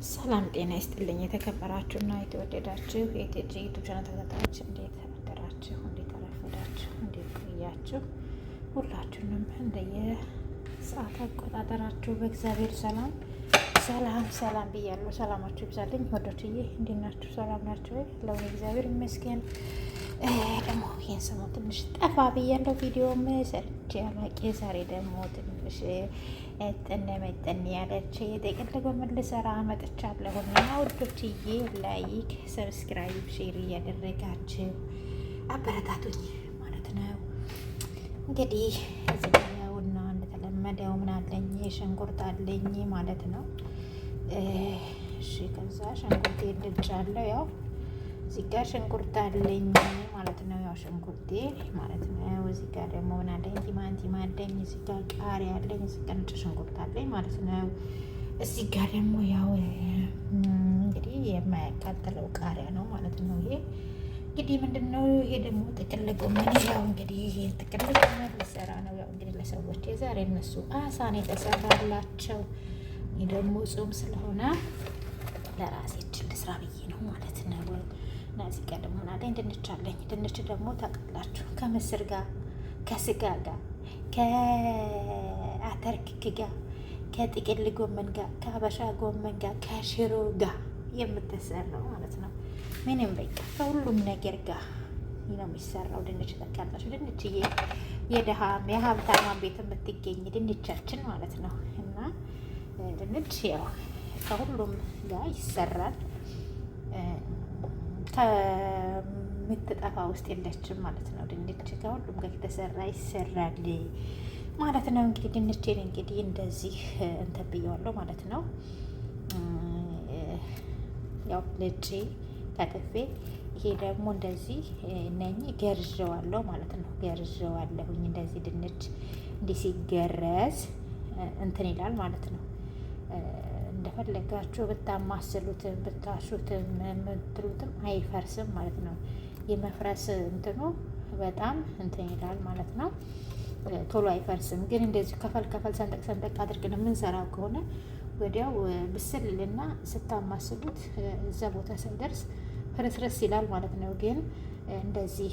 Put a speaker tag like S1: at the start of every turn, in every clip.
S1: ሰላም ጤና ይስጥልኝ። የተከበራችሁና የተወደዳችሁ የቴጂ ዩቱብ ቻናል ተከታታዮች እንዴት አደራችሁ? እንዴት አረፈዳችሁ? እንዴት ቆያችሁ? ሁላችሁንም እንደየ ሰዓት አቆጣጠራችሁ በእግዚአብሔር ሰላም ብያለሁ። ሰላማችሁ ይብዛልኝ ወዶችዬ። እንዴት ናችሁ? ሰላም ናችሁ ወይ? ለሁሉ እግዚአብሔር ይመስገን። ደግሞ ይህን ሰሞን ትንሽ ጠፋ ብያለሁ። ቪዲዮም ሰርቼ አላቂ። ዛሬ ደግሞ ትንሽ መጠን ያለች የጥቅል ጎመን ልሰራ መጥቻለሁና ውዶችዬ፣ ላይክ፣ ሰብስክራይብ፣ ሼር እያደረጋችሁ አበረታቱኝ ማለት ነው። እንግዲህ እዚያውና እንደተለመደው ምን አለኝ ሽንኩርት አለኝ ማለት ነው። እሺ ከዛ ሽንኩርቴ ልጫለሁ። ያው እዚህ ጋር ሽንኩርት አለኝ ማለት ነው። ያው ሽንኩርቴ ማለት ነው። እዚህ ጋር ደግሞ ምን አለኝ ቲማቲም አለኝ። እዚህ ጋር ቃሪያ አለኝ። እዚህ ጋር ነጭ ሽንኩርት አለኝ ማለት ነው። እዚህ ጋር ደግሞ ያው እንግዲህ የማያቃጥለው ቃሪያ ነው ማለት ነው። ይሄ እንግዲህ ምንድን ነው? ይሄ ደግሞ ጥቅል ጎመን። ያው እንግዲህ ጥቅል ጎመን ልሰራ ነው። ያው እንግዲህ ለሰዎች የዛሬ እነሱ አሳን የተሰራላቸው ይህ ደግሞ ጾም ስለሆነ ለራሴ እችል ልስራ ብዬ ነው ማለት ነው። እና እዚህ ጋር ደግሞ አለኝ ድንች አለኝ። ድንች ደግሞ ታውቃላችሁ ከምስር ጋር፣ ከስጋ ጋር፣ ከአተር ክክ ጋር፣ ከጥቅል ጎመን ጋር፣ ከአበሻ ጎመን ጋር፣ ከሽሮ ጋር የምትሰራው ማለት ነው። ምንም በቃ ከሁሉም ነገር ጋር ነው የሚሰራው ድንች። ታውቃላችሁ ድንችዬ የደሃም የሀብታማን ቤት የምትገኝ ድንቻችን ማለት ነው። እና ድንች ያው ከሁሉም ጋር ይሰራል። ከምትጠፋ ውስጥ የለችም ማለት ነው። ድንች ከሁሉም ጋር የተሰራ ይሰራል ማለት ነው። እንግዲህ ድንቼን እንግዲህ እንደዚህ እንትን ብየዋለሁ ማለት ነው። ያው ልጬ ከትፌ ይሄ ደግሞ እንደዚህ ነኝ ገርዤዋለሁ ማለት ነው። ገርዤዋለሁኝ እንደዚህ ድንች እንዲህ ሲገረዝ እንትን ይላል ማለት ነው። እንደፈለጋችሁ ብታማስሉትም ብታሹትም የምትሉትም አይፈርስም ማለት ነው። የመፍረስ እንትኑ በጣም እንትን ይላል ማለት ነው። ቶሎ አይፈርስም። ግን እንደዚህ ከፈል ሰንጠቅ አድርገን የምንሰራው ከሆነ ወዲያው ብስልና ስታማስሉት እዛ ቦታ ሳይደርስ ፍርስርስ ይላል ማለት ነው። ግን እንደዚህ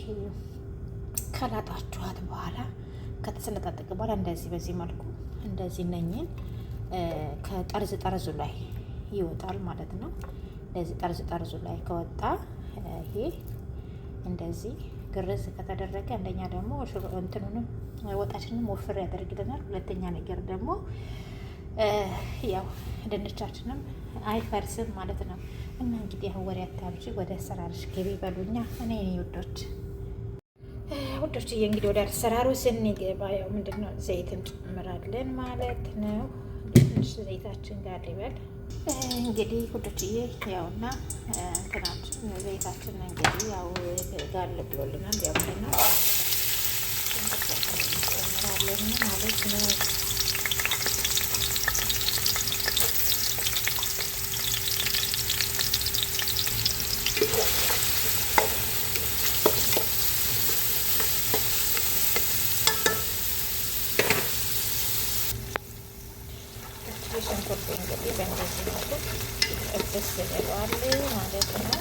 S1: ከላጣችኋት በኋላ ከተሰነጣጠቀ በኋላ እንደዚህ በዚህ መልኩ እንደዚህ ነኝን ከጠርዙ ላይ ይወጣል ማለት ነው። እንደዚህ ጠርዙ ላይ ከወጣ ይሄ እንደዚህ ግርዝ ከተደረገ አንደኛ ደግሞ እንትኑንም ወጣችንም ወፍር ያደርግልናል። ሁለተኛ ነገር ደግሞ ያው ድንቻችንም አይፈርስም ማለት ነው። እና እንግዲህ አሁን ወሬ አታብጂ፣ ወደ አሰራርሽ ገቢ በሉኛ። እኔ ውዶችዬ እንግዲህ ወደ አሰራሩ ስንገባ ያው ምንድነው ዘይት እንጨምራለን ማለት ነው። ትንሽ ዘይታችን ጋር ይበል እንግዲህ ውዶችዬ። ያውና እንትናችን ዘይታችን እንግዲህ ያው ጋር ብሎልናል። ያው ምንድነው እንጨምራለን ማለት ነው። ሽንኩርት እንግዲህ በእንደዚህ መልኩ ጥብስ ብለዋል ማለት ነው።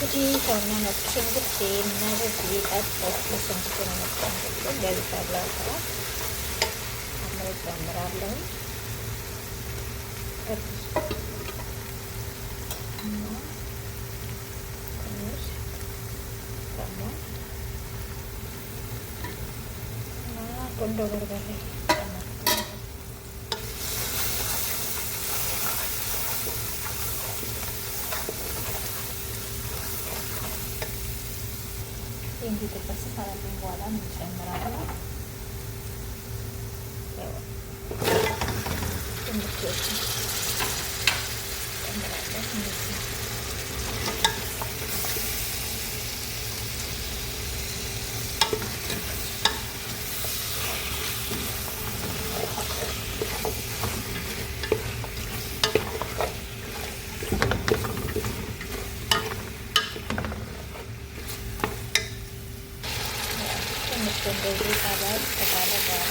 S1: እንግዲህ ከሆነ ሽንኩርት እነዚህ ጠጥቶች ሽንኩርት ነው መጣንኩት ለዚህ ጨምራለሁ። ቆንጆ በርበሬ እንዲጠበስ ካላለኝ በኋላ እንጨምራለን። ድንቾች ጨምራለሁ። እንደዚህ ካባል ከታለ በኋላ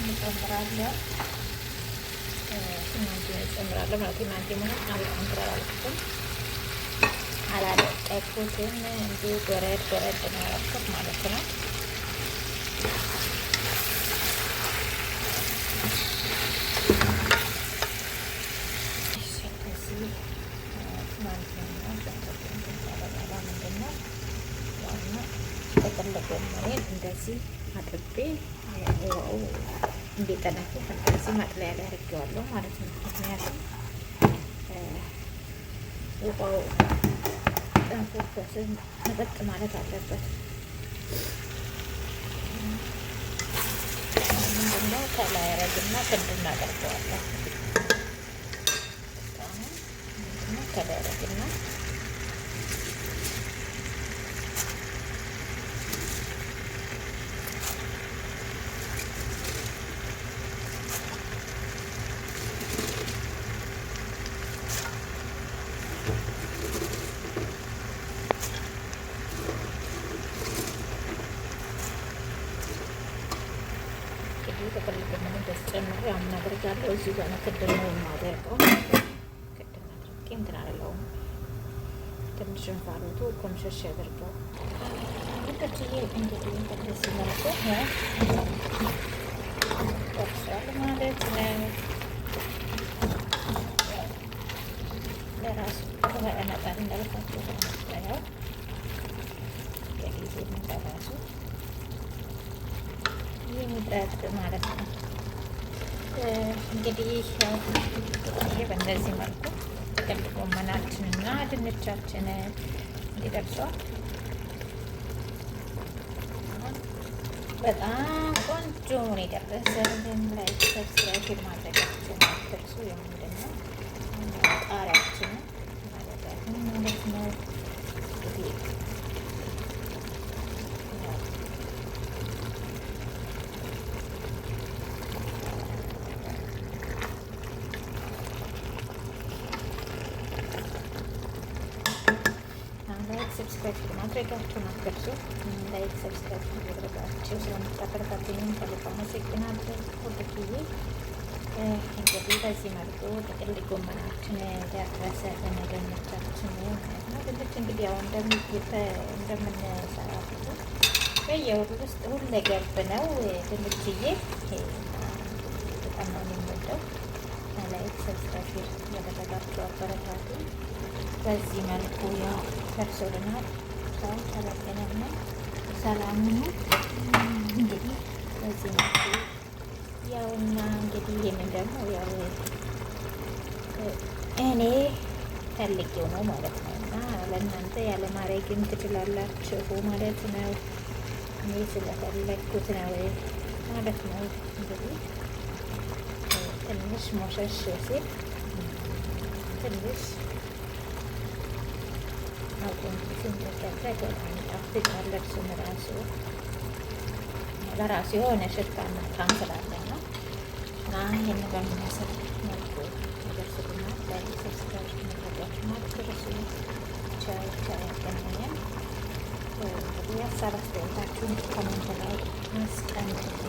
S1: እንጨምራለን። እንጨምራለን ማለት ቲማቲሙን አላደቀኩትም እንዲሁ ጎረድ ጎረድ ነው ያደረኩት ማለት ነው። ጥቅል ጎመኔን እንደዚህ አጥቤ እንዲጠነፍፍ እንደዚህ ማጥለያ ላይ አድርጌዋለሁ ማለት ነው። ምክንያቱም ውሃው ጠንፎፈስ መጠጥ ማለት አለበት። ምንድነው ከላይ ረግና ክንድ እናደርገዋለን። ከላይ ረግና ጥቅል ጎመን ደስ ጨምሬ አሁን አደርጋለሁ። እዚህ ጋር ነው ክድን ነው የማደርገው። ክድን አድርጌ እንትን አለውም ትንሽ እንፋሎቱ ኮምሸሽ ያደርገው እንግዲህ እንደዚህ መልኩ ደርሷል ማለት ነው። ለራሱ ውሃ ያመጣል እንዳልኳቸው ያው ከጊዜ ምንጠራሱ የሚጠጥ ማለት ነው። እንግዲህ ይሄ በእንደዚህ መልኩ ጥቅል ጎመናችንና ድንቻችን እንዲደርሷል። በጣም ቆንጆ ነው የደረሰ። ላይ ሰብስክራይብ ማድረጋችን አትርሱ። የምንድነው ቃሪያችንን ማለታችን ማለት ነው። ሰብስክራይብ ማድረጋችሁን አትርሱ። ላይክ ሰብስክራይብ ማድረጋችሁ ስለምታበረታቱኝ ከልብ አመሰግናለሁ። ሁልጊዜ እንግዲህ በዚህ መልኩ ጥቅል ጎመናችን ደረሰ። ለመደነቻችን ማለት ነው። ድንች እንግዲህ ያው እንደምንሰራው በየወሩ ውስጥ ሁለገብ ነው ድንችዬ። በጣም ነው የምወደው። ላይክ ሰብስክራይብ ያደረጋችሁ አበረታቱ። በዚህ መልኩ ያው ደርሶልናል። ሰው ተረገነና ሰላም ነው። እንግዲህ በዚህ መልኩ ያውና እንግዲህ ይሄንን ደግሞ ያው እኔ ፈልጌው ነው ማለት ነው እና ለእናንተ ያለ ማድረግም ትችላላችሁ ማለት ነው። እኔ ስለፈለግኩት ነው ማለት ነው። እንግዲህ ትንሽ ሞሸሽ ሲል ትንሽ ለራሱ የሆነ ሽታና ጣዕም ስላለው ነው እና ይህን በሚመስል መልኩ ይደርስልናል። ላይ ሰብስክራይብ ማድረጋችሁን አትርሱ። ቻው ያገናኘን። እንግዲህ ሀሳብ አስተያየታችሁን ኮሜንት ላይ አስቀምጡ።